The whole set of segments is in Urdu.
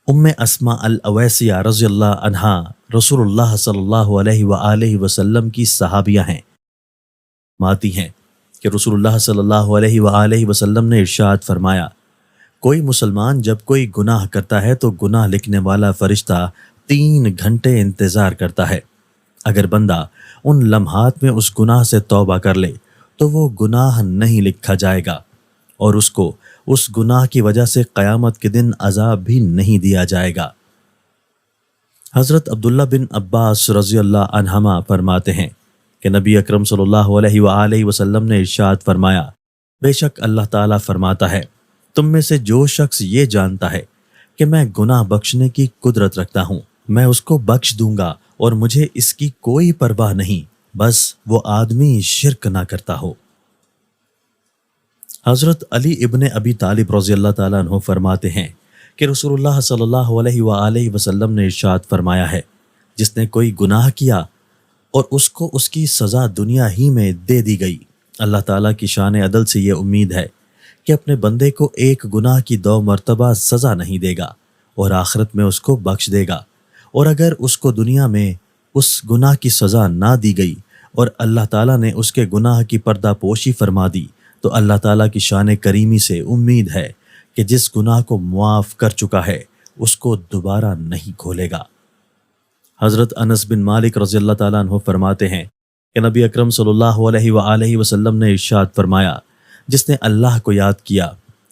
ام اسما الاویسیہ رضی اللہ عنہا رسول اللہ صلی اللہ علیہ وآلہ وسلم کی صحابیہ ہیں، ماتی ہیں کہ رسول اللہ صلی اللہ علیہ وآلہ وسلم نے ارشاد فرمایا، کوئی مسلمان جب کوئی گناہ کرتا ہے تو گناہ لکھنے والا فرشتہ 3 گھنٹے انتظار کرتا ہے۔ اگر بندہ ان لمحات میں اس گناہ سے توبہ کر لے تو وہ گناہ نہیں لکھا جائے گا اور اس کو اس گناہ کی وجہ سے قیامت کے دن عذاب بھی نہیں دیا جائے گا۔ حضرت عبداللہ بن عباس رضی اللہ عنہما فرماتے ہیں کہ نبی اکرم صلی اللہ علیہ وآلہ وسلم نے ارشاد فرمایا، بے شک اللہ تعالیٰ فرماتا ہے، تم میں سے جو شخص یہ جانتا ہے کہ میں گناہ بخشنے کی قدرت رکھتا ہوں، میں اس کو بخش دوں گا اور مجھے اس کی کوئی پرواہ نہیں، بس وہ آدمی شرک نہ کرتا ہو۔ حضرت علی ابن ابی طالب رضی اللہ تعالیٰ عنہ فرماتے ہیں کہ رسول اللہ صلی اللہ علیہ وآلہ وسلم نے ارشاد فرمایا ہے، جس نے کوئی گناہ کیا اور اس کو اس کی سزا دنیا ہی میں دے دی گئی، اللہ تعالیٰ کی شان عدل سے یہ امید ہے کہ اپنے بندے کو ایک گناہ کی 2 مرتبہ سزا نہیں دے گا اور آخرت میں اس کو بخش دے گا، اور اگر اس کو دنیا میں اس گناہ کی سزا نہ دی گئی اور اللہ تعالیٰ نے اس کے گناہ کی پردہ پوشی فرما دی تو اللہ تعالیٰ کی شان کریمی سے امید ہے کہ جس گناہ کو معاف کر چکا ہے اس کو دوبارہ نہیں کھولے گا۔ حضرت انس بن مالک رضی اللہ تعالیٰ عنہ فرماتے ہیں کہ نبی اکرم صلی اللہ علیہ وآلہ وسلم نے ارشاد فرمایا، جس نے اللہ کو یاد کیا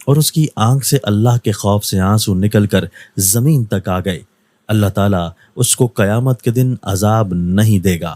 اور اس کی آنکھ سے اللہ کے خوف سے آنسو نکل کر زمین تک آ گئے، اللہ تعالیٰ اس کو قیامت کے دن عذاب نہیں دے گا۔